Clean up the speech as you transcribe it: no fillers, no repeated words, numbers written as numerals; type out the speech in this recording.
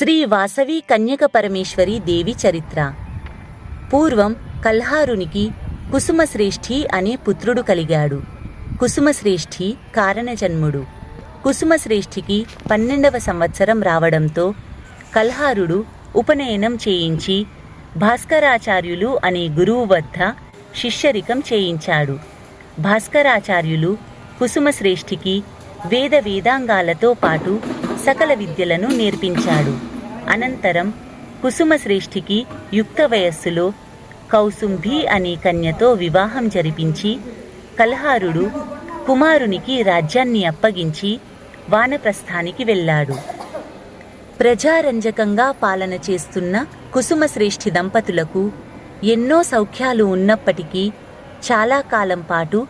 శ్రీ వాసవి కన్యక పరమేశ్వరి దేవి చరిత్ర. పూర్వం కల్హారునికి కుసుమశ్రేష్ఠి అనే పుత్రుడు కలిగాడు. కుసుమశ్రేష్ఠి కారణజన్ముడు. కుసుమశ్రేష్ఠికి 12వ సంవత్సరం రావడంతో కల్హారుడు ఉపనయనం చేయించి భాస్కరాచార్యులు అనే గురువు వద్ద శిష్యరికం చేయించాడు. భాస్కరాచార్యులు కుసుమశ్రేష్ఠికి వేదాంగాలతో పాటు సకల విద్యలను నేర్పించాడు. అనంతరం కుసుమశ్రేష్ఠికి యుక్త వయస్సులో కౌసుంభి అనే కన్యతో వివాహం జరిపించి కల్హారుడు కుమారునికి రాజ్యాన్ని అప్పగించి వానప్రస్థానికి వెళ్ళాడు. ప్రజారంజకంగా పాలన చేస్తున్న కుసుమశ్రేష్ఠి దంపతులకు ఎన్నో సౌఖ్యాలు ఉన్నప్పటికీ చాలా కాలం పాటు